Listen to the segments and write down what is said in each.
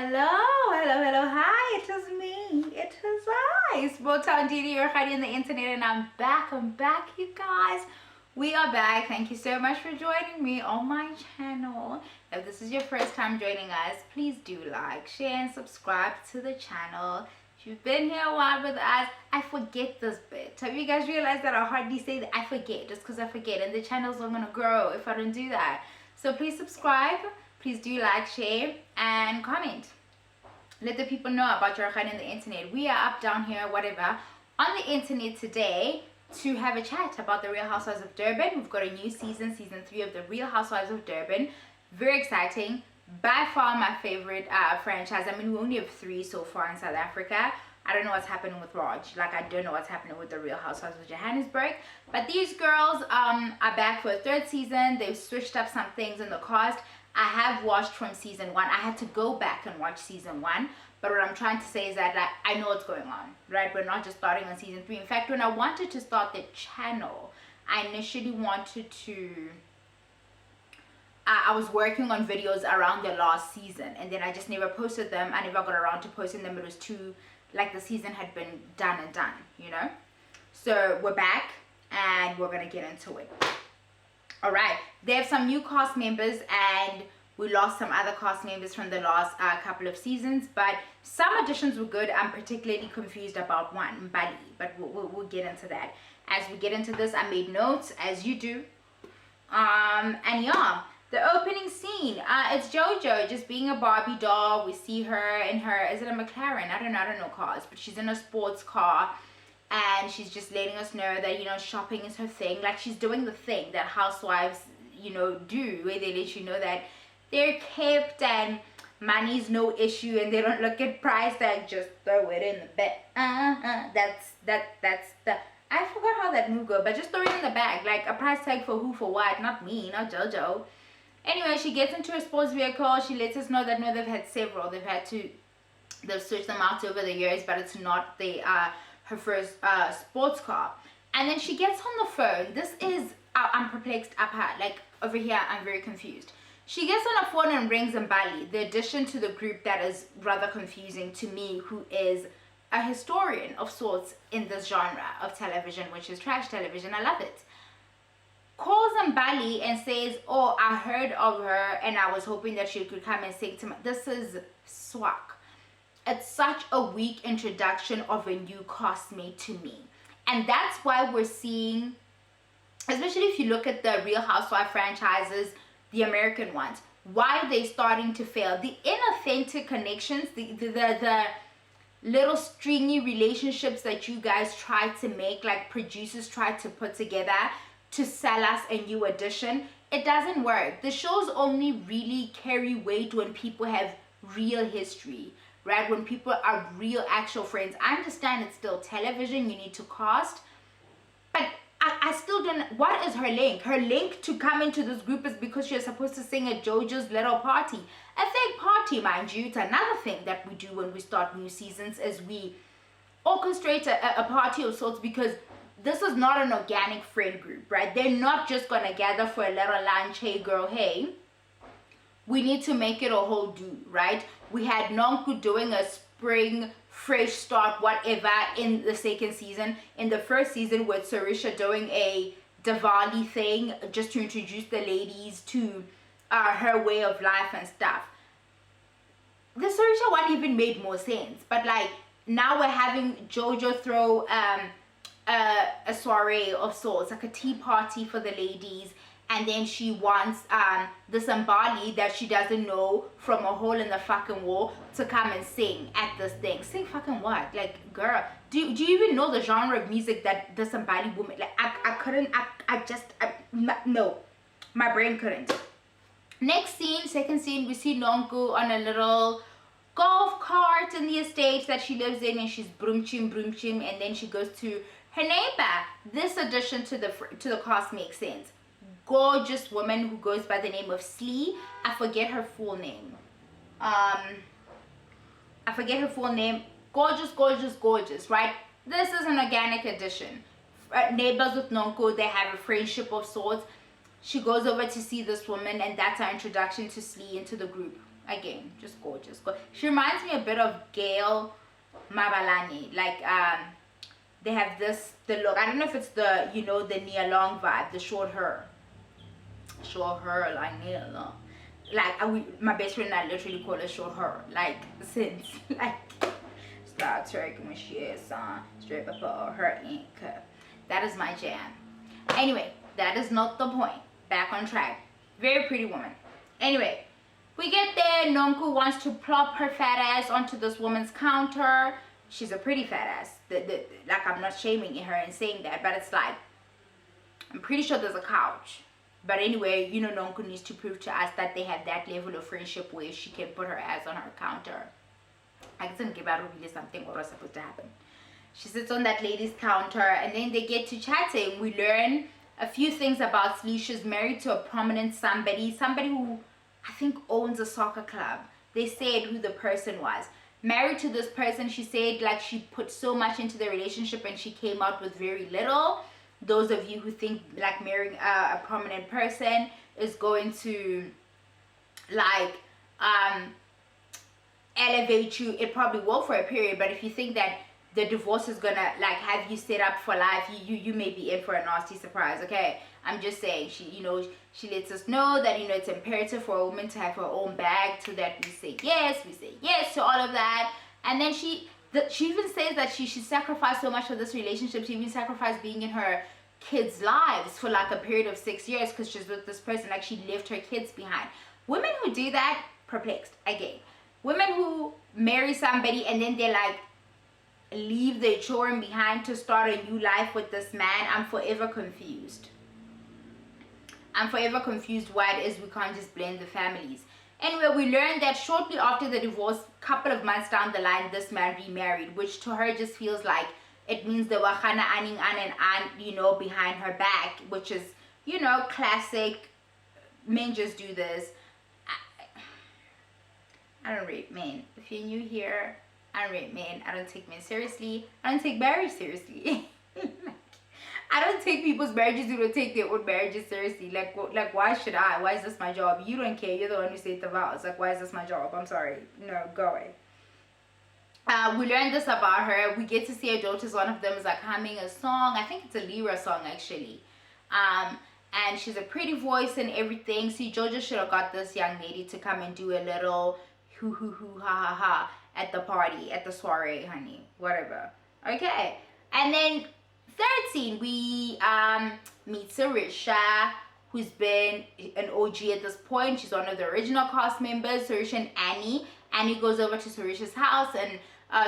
Hello, hi, it is me, it is I, Small-Town Didi, you're on the internet, and I'm back, you guys. We are back. Thank you so much for joining me on my channel. If this is your first time joining us, please do like, share, and subscribe to the channel. If you've been here a while with us, I forget this bit. Have you guys realized that I hardly say that? I forget, just because I forget, and the channel's not going to grow if I don't do that. So please subscribe. Please do like, share, and comment. Let the people know about your on the internet. We are up, down here, whatever, on the internet today to have a chat about the Real Housewives of Durban. We've got a new season 3 of the Real Housewives of Durban. Very exciting. By far my favorite franchise. I mean, we only have 3 so far in South Africa. I don't know what's happening with Raj. Like, I don't know what's happening with the Real Housewives of Johannesburg. But these girls are back for a 3rd season. They've switched up some things in the cast. I have watched from season 1. I had to go back and watch season 1. But what I'm trying to say is that, like, I know what's going on, right? We're not just starting on season 3. In fact, when I wanted to start the channel, I initially wanted to... I was working on videos around the last season. And then I just never posted them. I never got around to posting them. It was too... like, the season had been done, you know? So, we're back. And we're going to get into it. Alright, they have some new cast members, and we lost some other cast members from the last couple of seasons, but some additions were good. I'm particularly confused about one, Mbali, but we'll get into that. As we get into this, I made notes, as you do. And yeah, the opening scene, it's JoJo just being a Barbie doll. We see her in her, is it a McLaren? I don't know cars, but she's in a sports car. And she's just letting us know that, you know, shopping is her thing. Like, she's doing the thing that housewives, you know, do, where they let you know that they're kept and money's no issue, and they don't look at price tag, just throw it in the bag. That's the, I forgot how that move go, but just throw it in the bag. Like, a price tag for who, for what? Not me, not JoJo. Anyway, she gets into a sports vehicle. She lets us know that, no, they've had several. They've switched them out over the years, but it's not the, her first sports car. And then she gets on the phone. This is, I'm perplexed up high. Like, over here, I'm very confused. She gets on the phone and rings Mbali, the addition to the group that is rather confusing to me, who is a historian of sorts in this genre of television, which is trash television. I love it. Calls Mbali and says, oh, I heard of her and I was hoping that she could come and sing to me. This is swag. It's such a weak introduction of a new castmate to me. And that's why we're seeing, especially if you look at the Real Housewife franchises, the American ones, why are they starting to fail? The inauthentic connections, the little stringy relationships that you guys try to make, like producers try to put together to sell us a new edition, it doesn't work. The shows only really carry weight when people have real history. Right, when people are real actual friends. I understand it's still television, you need to cast, but I still don't, what is her link? Her link to come into this group is because she's supposed to sing at JoJo's little party. A fake party, mind you. It's another thing that we do when we start new seasons, is we orchestrate a party of sorts, because this is not an organic friend group, right? They're not just gonna gather for a little lunch, hey girl, hey. We need to make it a whole do, right? We had Nonku doing a spring, fresh start, whatever, in the 2nd season. In the 1st season, with Sarisha doing a Diwali thing, just to introduce the ladies to her way of life and stuff. The Sarisha one even made more sense. But, like, now we're having JoJo throw a soiree of sorts, like a tea party for the ladies. And then she wants this Mbali that she doesn't know from a hole in the fucking wall to come and sing at this thing. Sing fucking what? Like, girl, do you even know the genre of music that this Mbali woman, like, I couldn't, no, my brain couldn't. Next scene, 2nd scene, we see Nonku on a little golf cart in the estate that she lives in, and she's broom chim, and then she goes to her neighbor. This addition to the cast makes sense. Gorgeous woman who goes by the name of Slee. I forget her full name. Gorgeous, right? This is an organic addition. Neighbors with Nonku, they have a friendship of sorts. She goes over to see this woman, and that's our introduction to Slee into the group. Again, just gorgeous. She reminds me a bit of Gail Mabalani. Like they have the look. I don't know if it's the the Nia Long vibe, the short hair like Nia Long. Like my best friend and I literally call her short hair. Like since like Star Trek when she is straight before her ink. That is my jam. Anyway, that is not the point. Back on track. Very pretty woman. Anyway, we get there. Nonku wants to plop her fat ass onto this woman's counter. She's a pretty fat ass. Like, I'm not shaming her and saying that, but it's like, I'm pretty sure there's a couch. But anyway, Nonku needs to prove to us that they have that level of friendship where she can put her ass on her counter. I didn't give out really something what was supposed to happen. She sits on that lady's counter, and then they get to chatting. We learn a few things about Slee. She's married to a prominent somebody who I think owns a soccer club. They said who the person was. Married to this person, she said like she put so much into the relationship and she came out with very little. Those of you who think like marrying a prominent person is going to like elevate you, it probably will for a period. But if you think that the divorce is gonna like have you set up for life, you may be in for a nasty surprise. Okay, I'm just saying, she lets us know that it's imperative for a woman to have her own bag, so that we say yes to all of that. And then she even says that she sacrificed so much for this relationship. She even sacrificed being in her kids' lives for like a period of 6 years because she's with this person. Like, she left her kids behind. Women who do that, perplexed again. Women who marry somebody and then they're like leave their children behind to start a new life with this man. I'm forever confused. Why it is we can't just blend the families. Anyway, we learned that shortly after the divorce, couple of months down the line, this man remarried, which to her just feels like it means the wahana aning an behind her back, which is, classic. Men just do this. I don't rate men. If you're new here, I don't rate men. I don't take men seriously. I don't take marriage seriously. I don't take people's marriages who don't take their own marriages seriously. Like, why should I? Why is this my job? You don't care. You're the one who said the vows. Like, why is this my job? I'm sorry. No, go away. We learned this about her. We get to see her daughters. One of them is like humming a song. I think it's a Lyra song actually. And she's a pretty voice and everything. See, Georgia should have got this young lady to come and do a little hoo hoo hoo ha ha ha at the party, at the soiree, honey. Whatever. Okay. And then third scene, we meet Sarisha, who's been an OG at this point. She's one of the original cast members, Sarisha and Annie. Annie goes over to Sarisha's house, and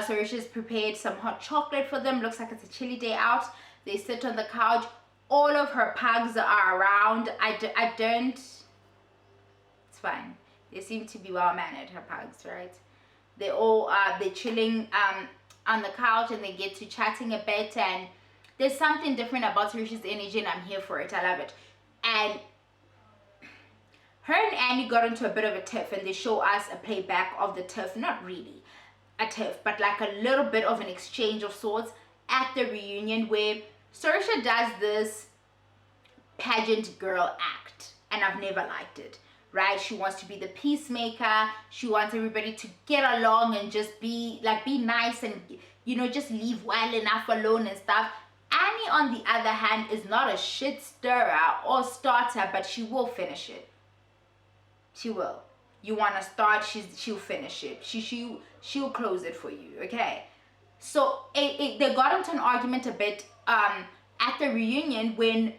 Sarisha's prepared some hot chocolate for them. Looks like it's a chilly day out. They sit on the couch. All of her pugs are around. I don't... It's fine. They seem to be well-mannered, her pugs, right? They all, they're chilling on the couch, and they get to chatting a bit, and there's something different about Sarisha's energy, and I'm here for it. I love it. And her and Annie got into a bit of a tiff, and they show us a playback of the tiff. Not really a tiff, but like a little bit of an exchange of sorts at the reunion, where Sarisha does this pageant girl act, and I've never liked it. Right? She wants to be the peacemaker. She wants everybody to get along and just be nice and, just leave well enough alone and stuff. Annie, on the other hand, is not a shit stirrer or starter, but she will finish it. She will. You want to start, she'll finish it. She'll close it for you, okay? So they got into an argument a bit at the reunion when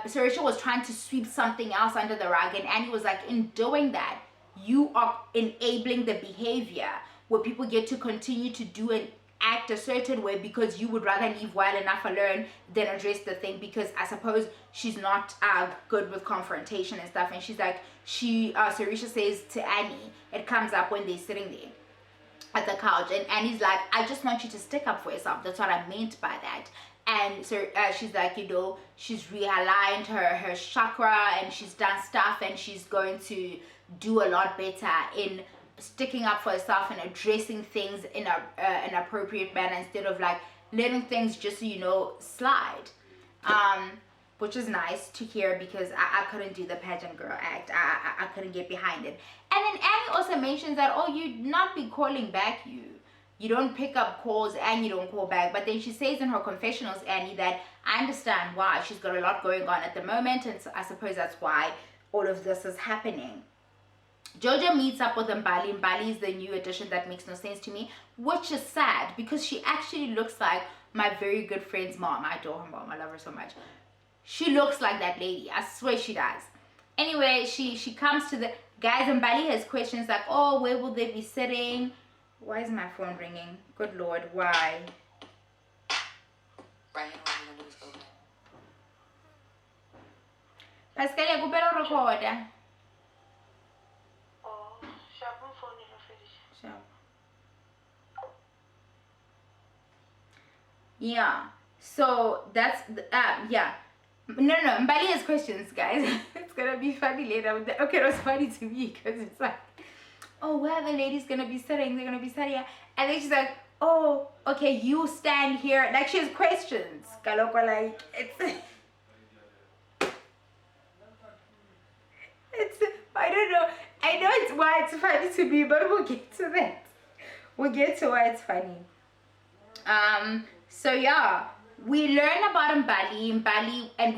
Sarisha was trying to sweep something else under the rug, and Annie was like, in doing that, you are enabling the behavior where people get to continue to do and act a certain way because you would rather leave well enough alone than address the thing, because I suppose she's not good with confrontation and stuff. And she's like, Sarisha says to Annie, it comes up when they're sitting there at the couch, and Annie's like, I just want you to stick up for yourself. That's what I meant by that. And so she's like, she's realigned her chakra, and she's done stuff, and she's going to do a lot better in sticking up for herself and addressing things in an appropriate manner instead of like letting things just slide. which is nice to hear because I couldn't do the pageant girl act. I couldn't get behind it. And then Annie also mentions that, oh, you not be calling back, you don't pick up calls and you don't call back. But then she says in her confessionals, Annie, that I understand why. She's got a lot going on at the moment, and so I suppose that's why all of this is happening. Jojo meets up with Mbali. Mbali is the new addition that makes no sense to me, which is sad because she actually looks like my very good friend's mom. I adore her mom. I love her so much. She looks like that lady. I swear she does. Anyway, she comes to the guys, and Mbali has questions like, oh, where will they be sitting? Why is my phone ringing? Good Lord, why? Pascal, I go better record. Yeah, so that's yeah. No, Mbali has questions, guys. It's gonna be funny later. Okay, it was funny to me because it's like, oh, where the ladies gonna be sitting? They're gonna be sitting here. And then she's like, oh, okay, you stand here. Like, she has questions. Kaloko, like, it's I don't know. I know it's why it's funny to me, but we'll get to that. We'll get to why it's funny. So yeah, we learn about Mbali, and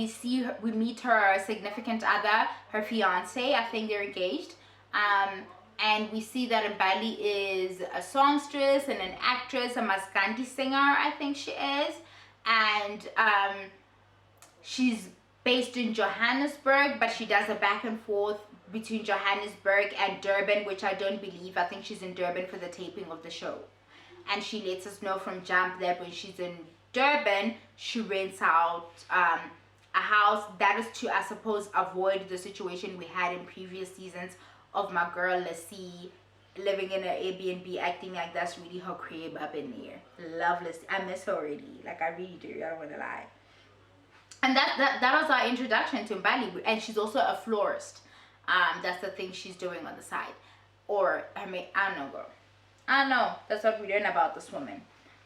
we meet her significant other, her fiance. I think they're engaged. And we see that Mbali is a songstress and an actress, a Maskandi singer, I think she is. And she's based in Johannesburg, but she does a back and forth between Johannesburg and Durban, which I don't believe. I think she's in Durban for the taping of the show. And she lets us know from jump that when she's in Durban, she rents out a house. That is to, I suppose, avoid the situation we had in previous seasons of my girl Lassie living in an Airbnb, acting like that's really her crib up in there. Love Lassie. I miss her already. Like, I really do. I don't want to lie. And that was our introduction to Mbali. And she's also a florist. That's the thing she's doing on the side. Or, I mean, I don't know, girl. I know, that's what we learn about this woman.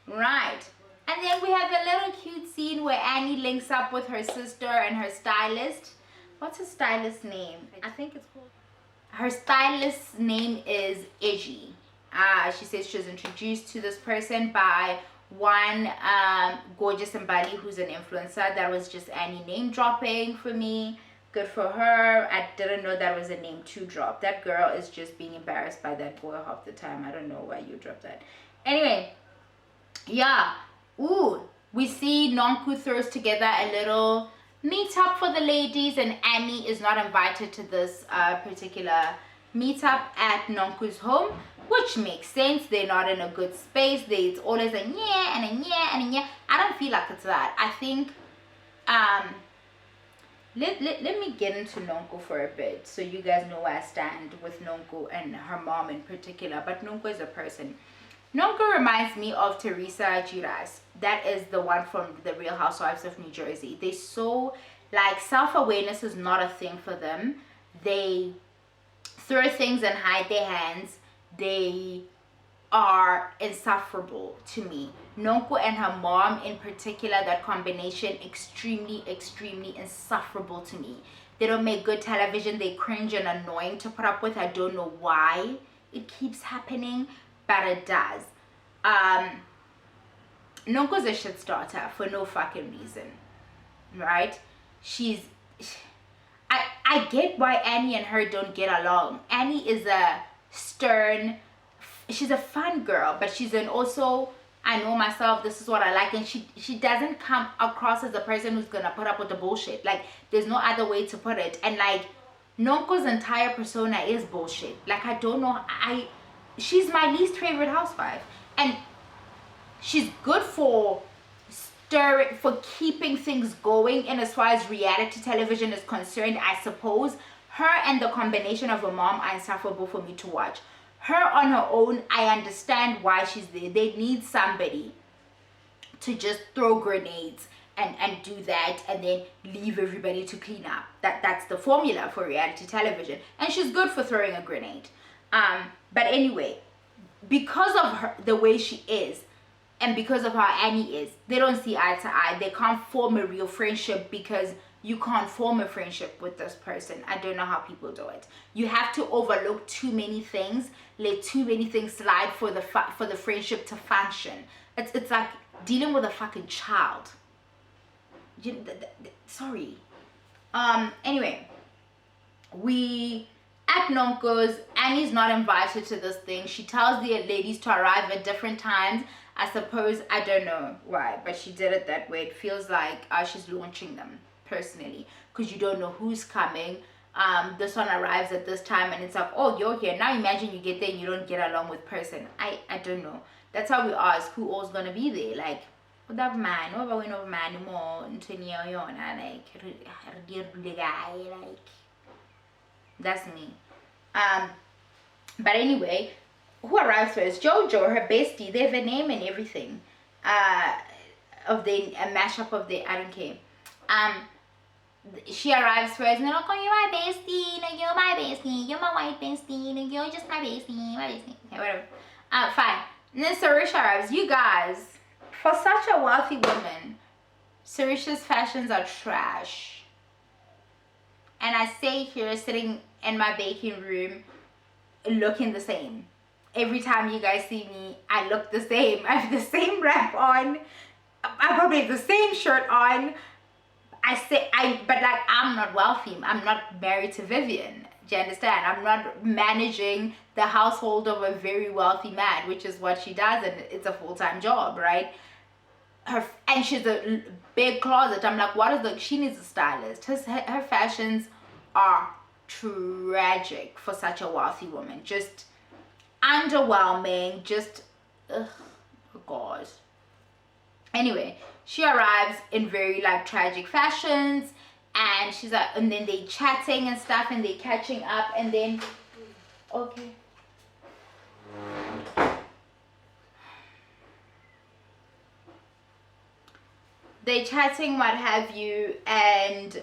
Right. And then we have a little cute scene where Annie links up with her sister and her stylist. What's her stylist's name? I think it's called... Her stylist's name is Iggy. She says she was introduced to this person by one gorgeous Mbali who's an influencer. That was just Annie name dropping for me. Good for her. I didn't know that was a name to drop. That girl is just being embarrassed by that boy half the time. I don't know why you dropped that. Anyway, yeah. Ooh, we see Nonku throws together a little meetup for the ladies, and Annie is not invited to this particular meetup at Nonku's home, which makes sense. They're not in a good space. It's always a yeah and a yeah and a yeah. I don't feel like it's that. I think let me get into Nonku for a bit so you guys know where I stand with Nonku and her mom in particular. But Nonku is a person. Nonku reminds me of Teresa Giras. That is the one from the Real Housewives of New Jersey. They so, like, self-awareness is not a thing for them. They throw things and hide their hands. They are insufferable to me. Nonku and her mom in particular, that combination, extremely insufferable to me. They don't make good television. They cringe and annoying to put up with. I don't know why it keeps happening, but it does. Nonku's a shit starter for no fucking reason, right? I get why Annie and her don't get along. Annie is a stern, she's a fun girl, but she's an also, I know myself, this is what I like, and she doesn't come across as a person who's gonna put up with the bullshit. Like, there's no other way to put it. And like, Nonku's entire persona is bullshit. Like, I don't know, she's my least favorite housewife, and she's good for keeping things going. And as far as reality television is concerned, I suppose her and the combination of her mom are insufferable for me to watch. Her on her own, I understand why she's there. They need somebody to just throw grenades and do that and then leave everybody to clean up. That's the formula for reality television, and she's good for throwing a grenade. But anyway, because of her, the way she is, and because of how Annie is, they don't see eye to eye. They can't form a real friendship because you can't form a friendship with this person. I don't know how people do it. You have to overlook too many things, let too many things slide for the friendship to function. It's like dealing with a fucking child. Sorry. Anyway, we at Nonku's. Annie's not invited to this thing. She tells the ladies to arrive at different times. I suppose, I don't know why, but she did it that way. It feels like she's launching them, personally, because you don't know who's coming. This one arrives at this time and it's like, oh, you're here. Now imagine you get there and you don't get along with person. I don't know. That's how we ask who all's gonna be there. Like, that man, more like, that's me. But anyway, who arrives first? Jojo, her bestie. They have a name and everything. Of the a mashup of the, I don't care. She arrives first and they're like, oh, you're my bestie, no, you're my bestie, you're my white bestie, no, you're just my bestie, okay, whatever. Fine. And then Sarisha arrives. You guys, for such a wealthy woman, Sarisha's fashions are trash. And I stay here sitting in my baking room looking the same. Every time you guys see me, I look the same. I have the same wrap on. I probably have the same shirt on. But like, I'm not wealthy. I'm not married to Vivian. Do you understand? I'm not managing the household of a very wealthy man, which is what she does, and it's a full-time job, right? And she's a big closet. I'm like, she needs a stylist. Her fashions are tragic for such a wealthy woman. Just underwhelming. Just, ugh, oh God. Anyway, she arrives in very like tragic fashions, and she's like, and then they chatting and stuff, and they catching up, and then, okay. They chatting, what have you, and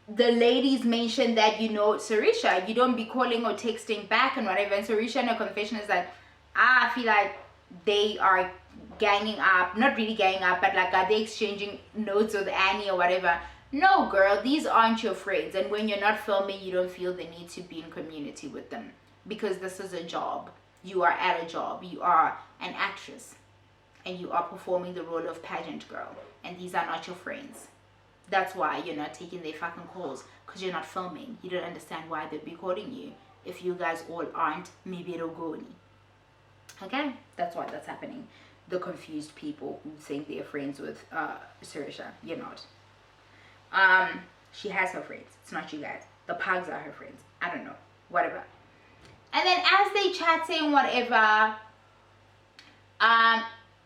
the ladies mentioned that, you know, Sarisha, you don't be calling or texting back and whatever. And Sarisha in her confession is like, I feel like they are ganging up, not really ganging up, but like, are they exchanging notes with Annie or whatever? No, girl, these aren't your friends. And when you're not filming, you don't feel the need to be in community with them, because this is a job. You are at a job. You are an actress, and you are performing the role of pageant girl, and these are not your friends. That's why you're not taking their fucking calls, because you're not filming. You don't understand why they'd be calling you if you guys all aren't maybe Rogoni. Okay, that's why that's happening. The confused people who think they're friends with Sarisha, you're not. She has her friends. It's not you guys. The pugs are her friends. I don't know, whatever. And then as they chatting, whatever,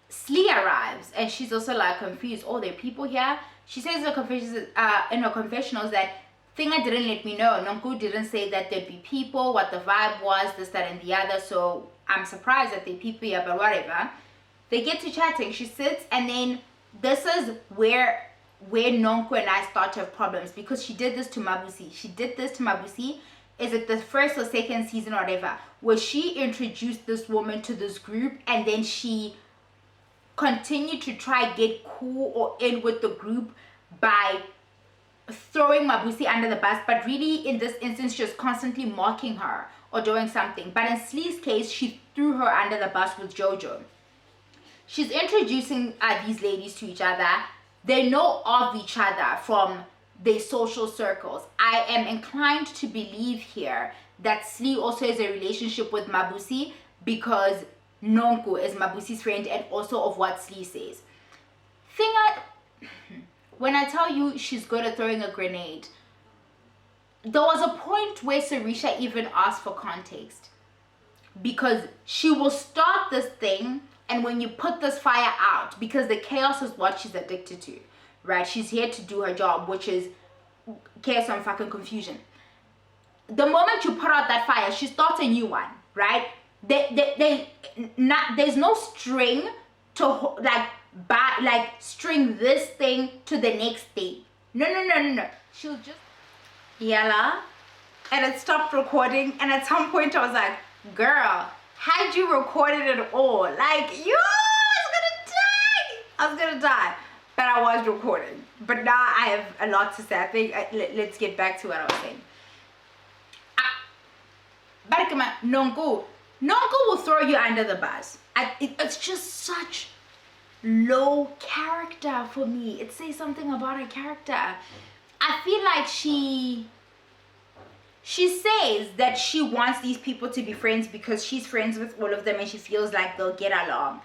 Slee arrives, and she's also like confused. Oh, there are people here. She says in her confessionals that Finger didn't let me know. Nonku didn't say that there'd be people, what the vibe was, this, that, and the other. So I'm surprised that there are people here, but whatever. They get to chatting. She sits, and then this is where Nonku and I start to have problems, because she did this to Mabusi. She did this to Mabusi. Is it the first or second season or whatever, where she introduced this woman to this group, and then she continue to try get cool or in with the group by throwing Mabusi under the bus, but really in this instance she was constantly mocking her or doing something. But in Slee's case, she threw her under the bus with Jojo. She's introducing these ladies to each other. They know of each other from their social circles. I am inclined to believe here that Slee also has a relationship with Mabusi, because Nonku is Mabusi's friend, and also of what Slee says. When I tell you she's good at throwing a grenade, there was a point where Sarisha even asked for context, because she will start this thing, and when you put this fire out, because the chaos is what she's addicted to, right? She's here to do her job, which is chaos and fucking confusion. The moment you put out that fire, she starts a new one, right? There's no string to string this thing to the next thing. No. She'll just yella, and it stopped recording. And at some point I was like, girl, had you recorded it all? Like, I was gonna die. but I was recording. But now I have a lot to say. I think let's get back to what I was saying. Barikama, Nonku will throw you under the bus. It's just such low character for me. It says something about her character. I feel like she says that she wants these people to be friends because she's friends with all of them and she feels like they'll get along.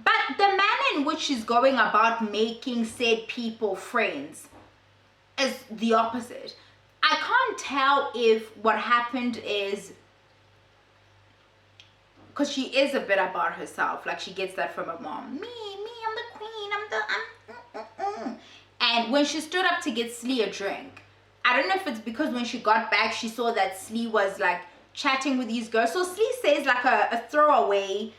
But the manner in which she's going about making said people friends is the opposite. I can't tell if what happened is because she is a bit about herself, like she gets that from her mom. Me, I'm the queen, And when she stood up to get Slee a drink, I don't know if it's because when she got back, she saw that Slee was like chatting with these girls. So Slee says like a throwaway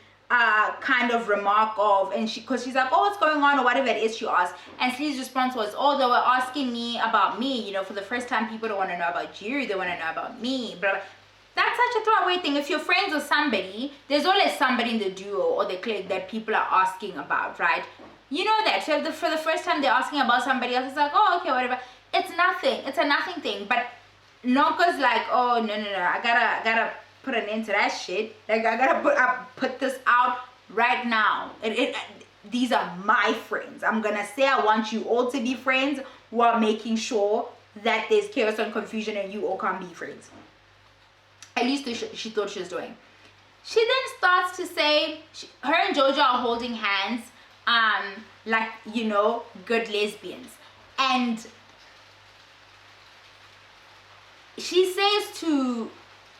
kind of remark of, and because she's like, oh, what's going on or whatever it is she asked. And Slee's response was, oh, they were asking me about me. You know, for the first time, people don't want to know about you. They want to know about me. But that's such a throwaway thing. If you're friends with somebody, there's always somebody in the duo or the clique that people are asking about, right? You know that. So for the first time they're asking about somebody else, it's like, oh, okay, whatever. It's nothing. It's a nothing thing. But Nonku's like, oh, no. I gotta put an end to that shit. Like, I gotta put this out right now. These are my friends. I'm gonna say I want you all to be friends while making sure that there's chaos and confusion and you all can't be friends. At least she thought she was doing. She then starts to say, her and Jojo are holding hands, like, you know, good lesbians. And she says to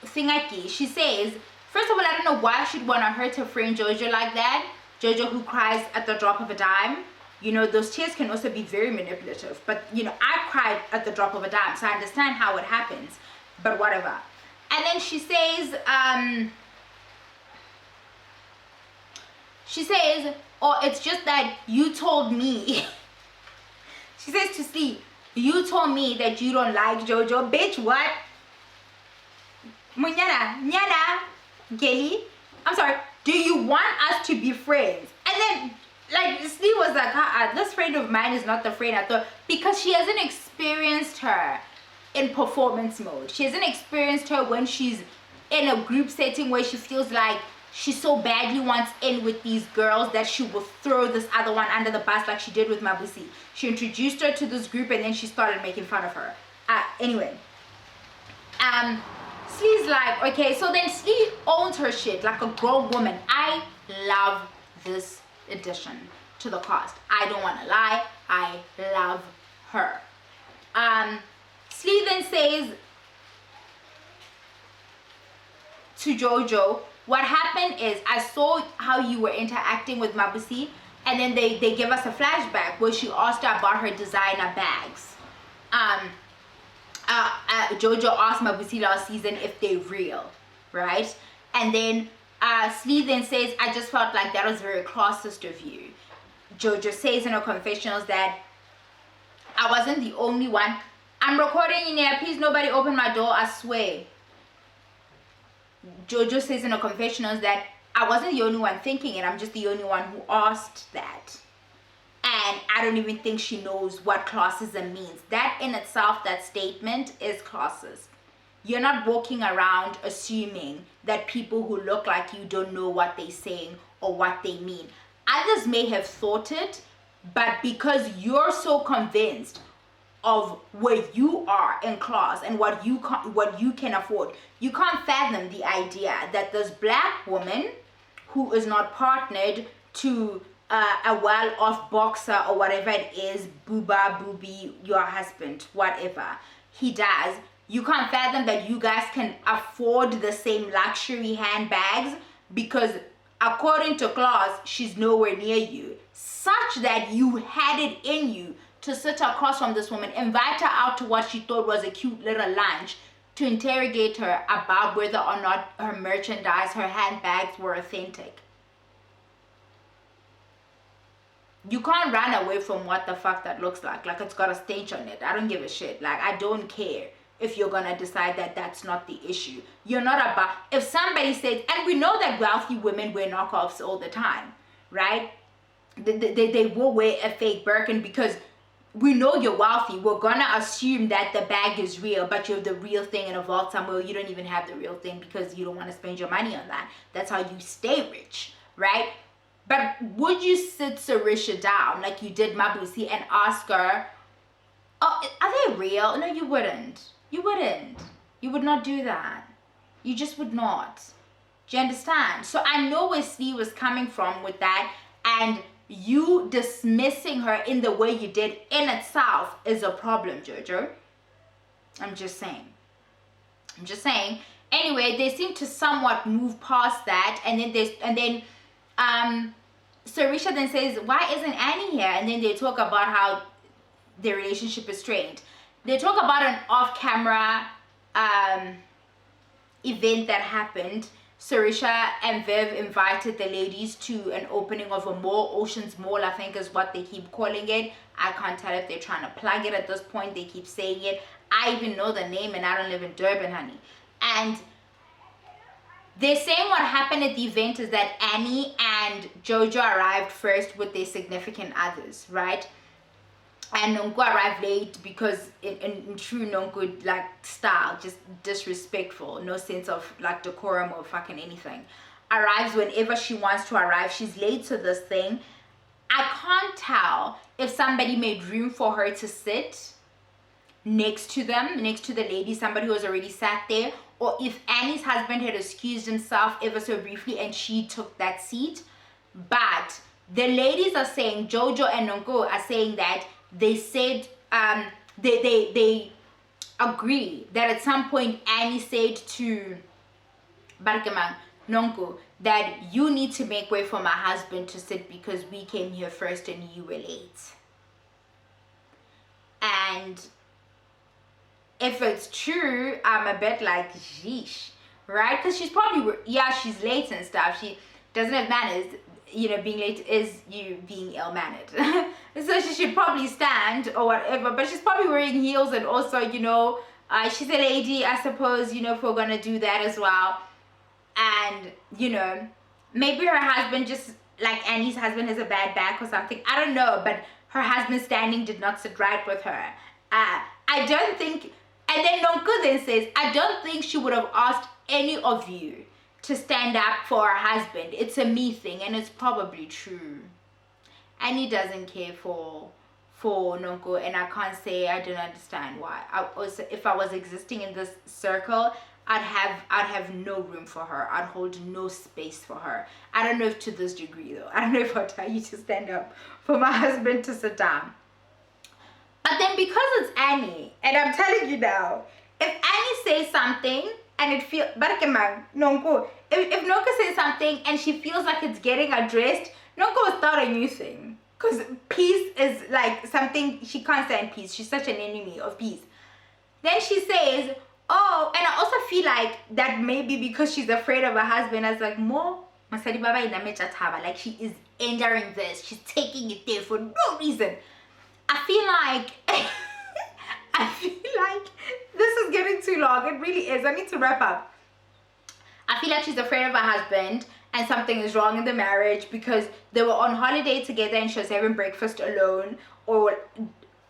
Thingaki, she says, first of all, I don't know why she'd want to hurt her friend Jojo like that. Jojo who cries at the drop of a dime. You know, those tears can also be very manipulative. But, you know, I cried at the drop of a dime, so I understand how it happens. But whatever. And then she says, oh, it's just that you told me. She says to Slee, you told me that you don't like Jojo. Bitch, what? Nyana, Gelly. I'm sorry. Do you want us to be friends? And then, like, Slee was like, this friend of mine is not the friend I thought. Because she hasn't experienced her in performance mode. She hasn't experienced her when she's in a group setting where she feels like she so badly wants in with these girls that she will throw this other one under the bus like she did with Mabusi. She introduced her to this group and then she started making fun of her. Anyway. Slee's like, okay, so then Slee owns her shit like a grown woman. I love this addition to the cast. I don't want to lie. I love her. Slee then says to Jojo, what happened is I saw how you were interacting with Mabusi, and then they give us a flashback where she asked her about her designer bags. Jojo asked Mabusi last season if they're real, right? And then Slee then says, I just felt like that was very classist of you. Jojo says in her confessionals that I wasn't the only one. I'm recording in here. Please, nobody open my door. I swear. Jojo says in her confessionals that I wasn't the only one thinking it. I'm just the only one who asked that. And I don't even think she knows what classism means. That in itself, that statement is classist. You're not walking around assuming that people who look like you don't know what they're saying or what they mean. Others may have thought it, but because you're so convinced of where you are in class and what you can afford, you can't fathom the idea that this black woman who is not partnered to a well-off boxer or whatever it is, booby, your husband, whatever he does, you can't fathom that you guys can afford the same luxury handbags because according to class, she's nowhere near you, such that you had it in you to sit across from this woman, invite her out to what she thought was a cute little lunch, to interrogate her about whether or not her merchandise, her handbags were authentic. You can't run away from what the fuck that looks like it's got a stage on it. I don't give a shit. Like, I don't care if you're gonna decide that that's not the issue. You're not about, if somebody said, and we know that wealthy women wear knockoffs all the time, right? they will wear a fake Birkin because we know you're wealthy. We're gonna assume that the bag is real, but you have the real thing in a vault somewhere. You don't even have the real thing because you don't want to spend your money on that. That's how you stay rich, right? But would you sit Sarisha down like you did Mabusi and ask her, oh, are they real? No, you wouldn't. You wouldn't. You would not do that. You just would not. Do you understand? So I know where Steve was coming from with that, and you dismissing her in the way you did in itself is a problem, Jojo. I'm just saying. Anyway, they seem to somewhat move past that, and then Sarisha then says, why isn't Annie here? And then they talk about how their relationship is strained. They talk about an off-camera event that happened. Sarisha and Viv invited the ladies to an opening of a mall, Ocean's Mall, I think is what they keep calling it. I can't tell if they're trying to plug it at this point. They keep saying it. I even know the name and I don't live in Durban, honey. And they're saying what happened at the event is that Annie and Jojo arrived first with their significant others, right? And Nonku arrived late because in true Nonku like style, just disrespectful, no sense of like decorum or fucking anything. Arrives whenever she wants to arrive. She's late to this thing. I can't tell if somebody made room for her to sit next to them, next to the lady, somebody who was already sat there, or if Annie's husband had excused himself ever so briefly and she took that seat. But the ladies are saying, Jojo and Nonku are saying that they said they agree that at some point Annie said to Barkemang, Nonku, that you need to make way for my husband to sit because we came here first and you were late. And if it's true, I'm a bit like, sheesh, right? Because she's probably, yeah, she's late and stuff. She doesn't have manners. You know, being late is you being ill-mannered. So she should probably stand or whatever, but she's probably wearing heels, and also, you know, she's a lady, I suppose, you know, if we're gonna do that as well. And, you know, maybe her husband just, like Annie's husband has a bad back or something. I don't know, but her husband standing did not sit right with her. I don't think, and then Nonku then says, I don't think she would have asked any of you to stand up for her husband. It's a me thing, and it's probably true. Annie doesn't care for Nonku, and I can't say I don't understand why. If I was existing in this circle, I'd have no room for her. I'd hold no space for her. I don't know if to this degree though. I don't know if I'll tell you to stand up for my husband to sit down. But then because it's Annie, and I'm telling you now, if Annie says something and it feels, Nonku, if Nonku says something and she feels like it's getting addressed, Nonku will start a new thing. Because peace is like something, she can't stand peace. She's such an enemy of peace. Then she says, oh, and I also feel like that maybe because she's afraid of her husband, I was like, Mo, Masadi Baba in like she is entering this. She's taking it there for no reason. I feel like this is getting too long. It really is. I need to wrap up. I feel like she's afraid of her husband and something is wrong in the marriage because they were on holiday together and she was having breakfast alone or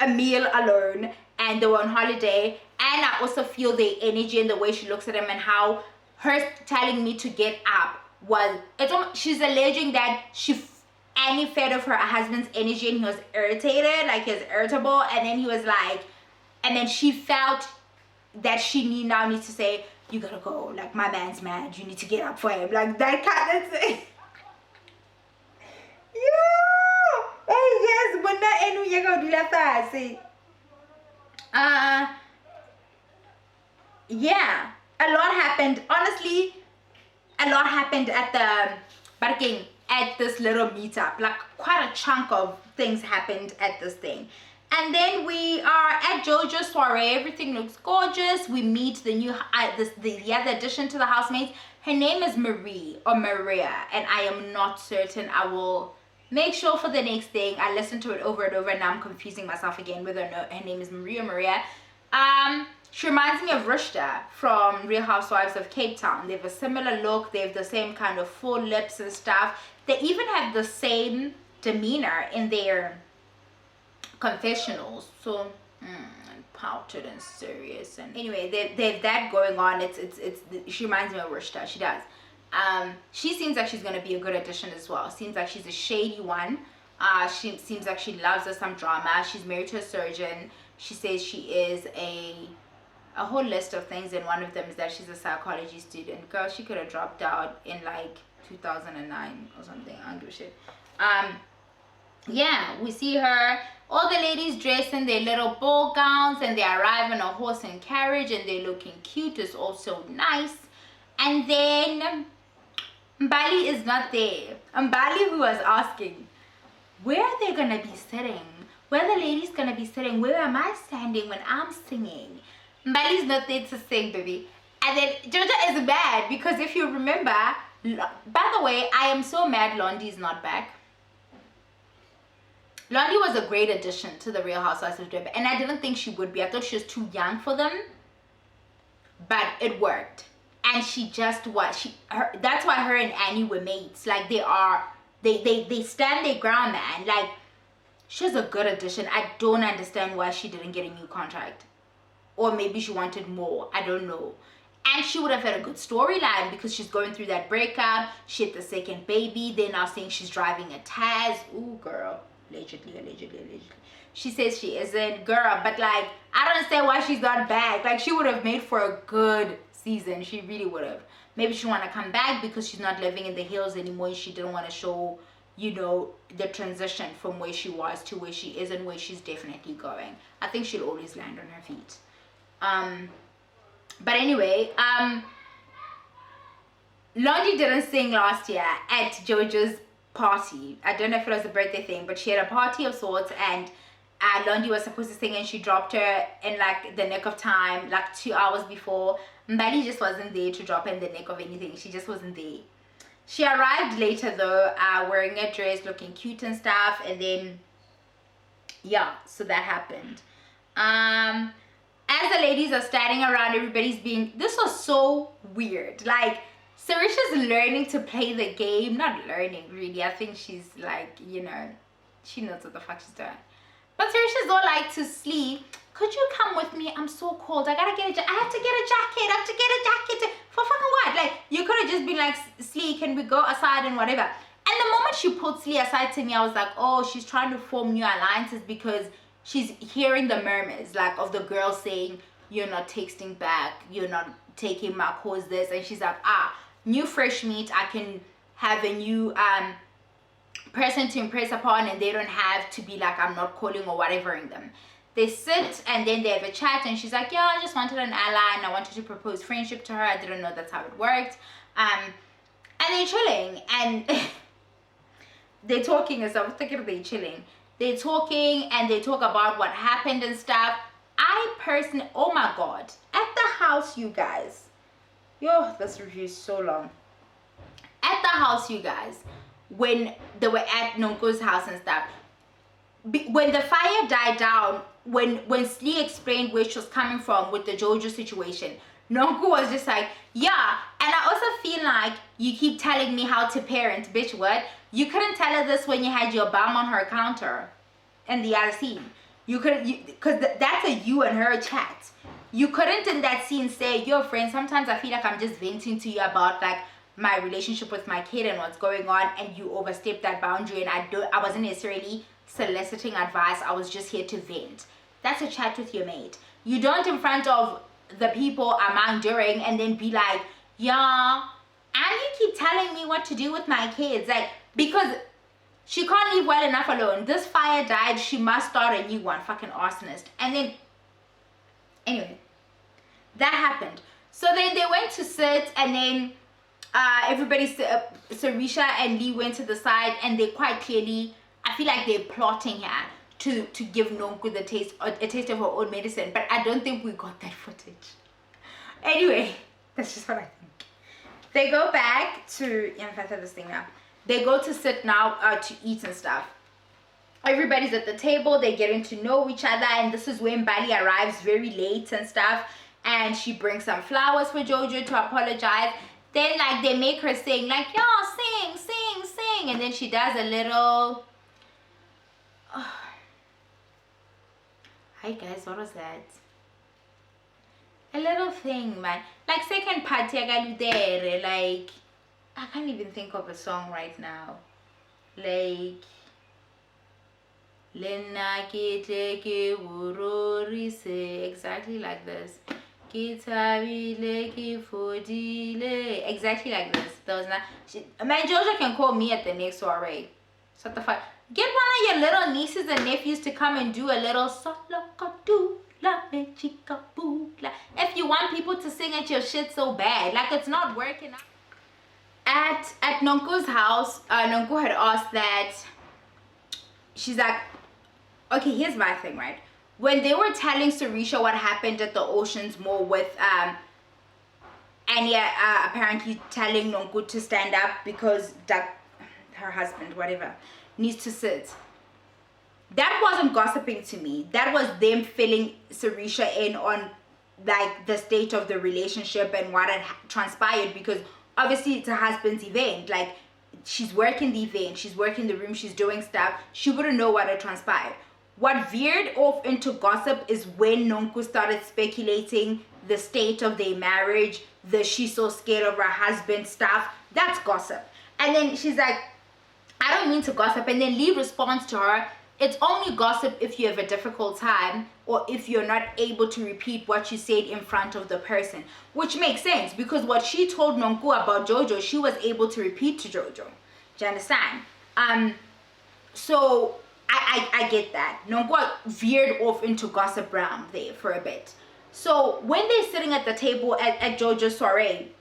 a meal alone, and they were on holiday. And I also feel the energy and the way she looks at him and how her telling me to get up was, she's alleging that Annie fed off her husband's energy and he was irritated, like he was irritable, and then he was like, and then she felt that she now needs to say, you gotta go, like my man's mad, you need to get up for him, like that kind of thing. Yeah, hey, yes, but not enu you go do that fast. Yeah, a lot happened. Honestly, a lot happened at the parking at this little meetup. Like quite a chunk of things happened at this thing. And then we are at Jojo's soiree. Everything looks gorgeous. We meet the new, the other addition to the housemates. Her name is Marie or Maria, and I am not certain. I will make sure for the next thing. I listened to it over and over, and now I'm confusing myself again whether or not her name is Marie or Maria. She reminds me of Rushda from Real Housewives of Cape Town. They have a similar look. They have the same kind of full lips and stuff. They even have the same demeanor in their confessionals. So pouted and serious, and anyway, they've that going on. It's she reminds me of Rishta. She does. She seems like she's gonna be a good addition as well. Seems like she's a shady one. She seems like she loves us some drama. She's married to a surgeon. She says she is a whole list of things, and one of them is that she's a psychology student. Girl, she could have dropped out in like 2009 or something. I don't give a shit. Yeah, we see her, all the ladies dressed in their little ball gowns, and they arrive on a horse and carriage, and they're looking cute. It's also nice. And then Mbali is not there. Mbali, who was asking, where are they gonna be sitting? Where are the ladies gonna be sitting? Where am I standing when I'm singing? Mbali's not there to sing, baby. And then Jojo is mad because if you remember, by the way, I am so mad Londi's not back. Londi was a great addition to the Real Housewives of Durban, and I didn't think she would be. I thought she was too young for them, but it worked. And she just was. That's why her and Annie were mates. Like they stand their ground, man. Like she's a good addition. I don't understand why she didn't get a new contract, or maybe she wanted more. I don't know. And she would have had a good storyline because she's going through that breakup. She had the second baby. They're now saying she's driving a Taz. Ooh, girl. Allegedly. She says she isn't, girl, but like I don't understand why she's not back. Like she would have made for a good season. She really would have. Maybe she want to come back because she's not living in the hills anymore, and she didn't want to show, you know, the transition from where she was to where she is and where she's definitely going. I think she'll always land on her feet. But anyway, Londi didn't sing last year at Jojo's party. I don't know if it was a birthday thing, but she had a party of sorts, and Londi was supposed to sing, and she dropped her in like the nick of time, like 2 hours before. Mbali just wasn't there to drop her in the nick of anything. She just wasn't there. She arrived later though, wearing a dress, looking cute and stuff, and then yeah, so that happened. As the ladies are standing around, everybody's being, this was so weird. Like Sarisha's learning to play the game. Not learning, really. I think she's like, you know, she knows what the fuck she's doing. But Sarisha's all like, to sleep. Could you come with me? I'm so cold. I gotta get a I have to get a jacket. I have to get a jacket. For fucking what? Like, you could have just been like, Slee, can we go aside and whatever. And the moment she put Slee aside to me, I was like, oh, she's trying to form new alliances because she's hearing the murmurs, like, of the girl saying, you're not texting back. You're not taking my calls, this. And she's like, new fresh meat. I can have a new person to impress upon, and they don't have to be like, I'm not calling or whatevering them. They sit and then they have a chat, and she's like, yeah, I just wanted an ally and I wanted to propose friendship to her. I didn't know that's how it worked. And they're chilling, and they're talking and stuff. They're chilling. They're talking and they talk about what happened and stuff. I personally, oh my god, at the house, you guys, yo, this review is so long. At the house, you guys, when they were at Nonku's house and stuff, when the fire died down, when Slee explained where she was coming from with the Jojo situation, Nonku was just like, yeah. And I also feel like you keep telling me how to parent, bitch. What? You couldn't tell her this when you had your bum on her counter in the other scene. You couldn't, because that's a you and her chat. You couldn't in that scene say, yo friend, sometimes I feel like I'm just venting to you about like my relationship with my kid and what's going on, and you overstepped that boundary, and I wasn't necessarily soliciting advice. I was just here to vent. That's a chat with your mate. You don't in front of the people among during and then be like, yeah, and you keep telling me what to do with my kids, like, because she can't leave well enough alone. This fire died, she must start a new one. Fucking arsonist. And then anyway, that happened. So then they went to sit, and then everybody, Sarisha and Lee went to the side, and they quite clearly, I feel like they're plotting here to give Nonku a taste of her own medicine, but I don't think we got that footage. Anyway, that's just what I think. They go back to, if I said this thing now, they go to sit now to eat and stuff. Everybody's at the table, they're getting to know each other, and this is when Bali arrives very late and stuff, and she brings some flowers for Jojo to apologize. Then like they make her sing like, yeah, sing, and then she does a little Hi guys, what was that? A little thing, man. Like second party, I got there. Like I can't even think of a song right now. Like Lena ke wurorise, exactly like this. Exactly like this. That was not. Man, Georgia can call me at the next soiree. Shut the fuck. Get one of your little nieces and nephews to come and do a little if you want people to sing at your shit so bad, like it's not working out. At Nonku's house, Nonku had asked that. She's like, okay, here's my thing, right? When they were telling Sarisha what happened at the Oceans Mall with Anya apparently telling Nonku to stand up because her husband, whatever, needs to sit. That wasn't gossiping to me. That was them filling Sarisha in on like the state of the relationship and what had transpired, because obviously it's her husband's event. Like she's working the event, she's working the room, she's doing stuff. She wouldn't know what had transpired. What veered off into gossip is when Nonku started speculating the state of their marriage, the she's so scared of her husband stuff. That's gossip. And then she's like, I don't mean to gossip. And then Lee responds to her, it's only gossip if you have a difficult time or if you're not able to repeat what you said in front of the person. Which makes sense, because what she told Nonku about Jojo, she was able to repeat to Jojo. Do you understand? So I get that. Nonku veered off into gossip realm there for a bit. So when they're sitting at the table at Jojo's soiree,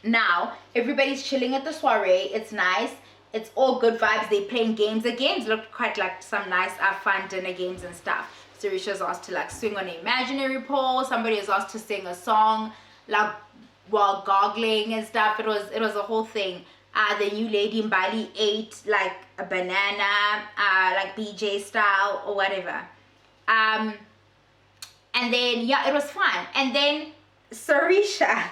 now everybody's chilling at the soiree. It's nice. It's all good vibes. They're playing games. The games looked quite like some nice fun dinner games and stuff. Sarisha's asked to like swing on an imaginary pole. Somebody is asked to sing a song like while goggling and stuff. It was a whole thing. The new lady in Bali ate like a banana, like BJ style or whatever. And then yeah, it was fun. And then Sarisha,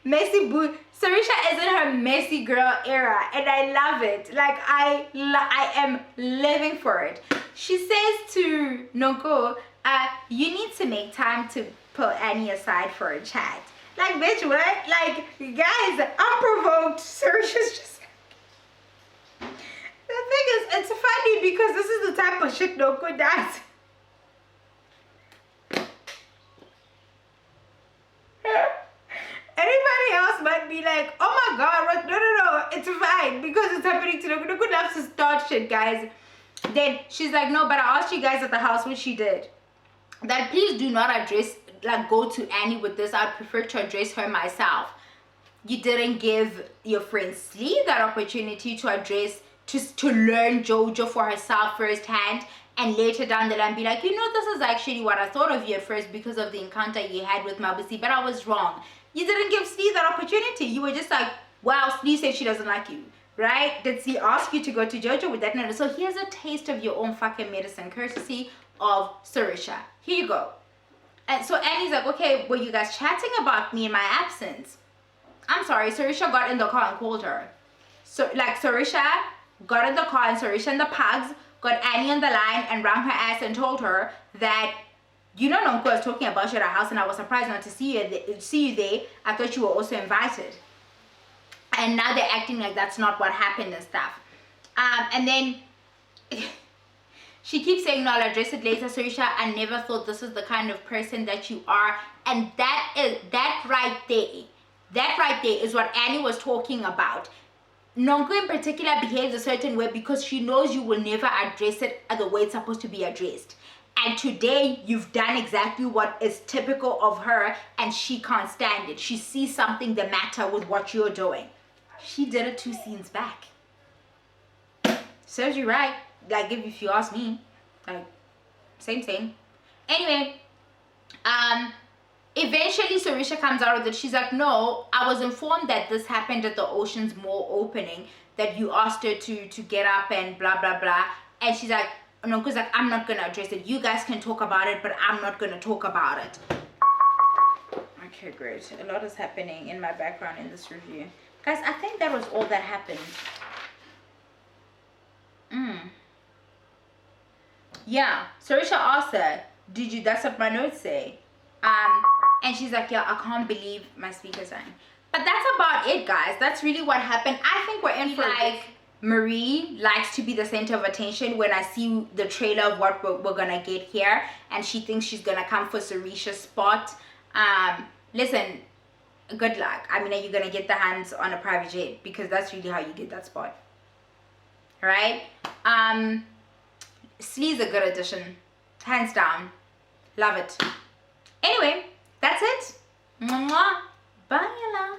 messy boo. Sarisha is in her messy girl era, and I love it. Like I am living for it. She says to Nonku, you need to make time to put Annie aside for a chat. Like, bitch, what? Like, guys, unprovoked. Sarisha's just. The thing is, it's funny because this is the type of shit Nonku does. Anybody else might be like, oh my god, what? No, it's fine because it's happening to Nonku. Nonku loves to start shit, guys. Then she's like, no, but I asked you guys at the house what she did. That please do not address, like, go to Annie with this. I'd prefer to address her myself. You didn't give your friend Slee that opportunity to address, to learn Jojo for herself firsthand, and later down the line be like, you know, this is actually what I thought of you at first because of the encounter you had with Mabusi, but I was wrong. You didn't give Slee that opportunity. You were just like, wow, Slee said she doesn't like you, right? Did Slee ask you to go to Jojo with that? No. So here's a taste of your own fucking medicine, courtesy of Sarisha. Here you go. And so Annie's like, okay, were you guys chatting about me in my absence? I'm sorry, Sarisha got in the car and called her. So like Sarisha got in the car and Sarisha and the pugs got Annie on the line and rang her ass and told her that, you know, Nonku was talking about you at our house and I was surprised not to see you there. I thought you were also invited. And now they're acting like that's not what happened and stuff. And then she keeps saying, no, I'll address it later, Sarisha. I never thought this is the kind of person that you are. And that right there is what Annie was talking about. Nonku in particular behaves a certain way because she knows you will never address it the way it's supposed to be addressed. And today you've done exactly what is typical of her, and she can't stand it. She sees something the matter with what you're doing. She did it 2 scenes back. Serves you right. Like, if you ask me, like, same thing. Anyway, eventually Sarisha comes out with it. She's like, no, I was informed that this happened at the Oceans Mall opening, that you asked her to get up and blah blah blah. And she's like, Nonku's like, I'm not gonna address it. You guys can talk about it, but I'm not gonna talk about it. Okay, great. A lot is happening in my background in this review, guys. I think that was all that happened. Yeah, Sarisha asked her, did you, that's what my notes say. And she's like, yeah, I can't believe my speaker sang. But that's about it, guys. That's really what happened. I think we're in for like, Marie likes to be the center of attention. When I see the trailer of what we're gonna get here, and she thinks she's gonna come for Sarisha's spot. Listen, good luck. I mean, are you gonna get the hands on a private jet? Because that's really how you get that spot, right? Slee's a good addition, hands down. Love it. Anyway, that's it. Mwah. Bye, Yala.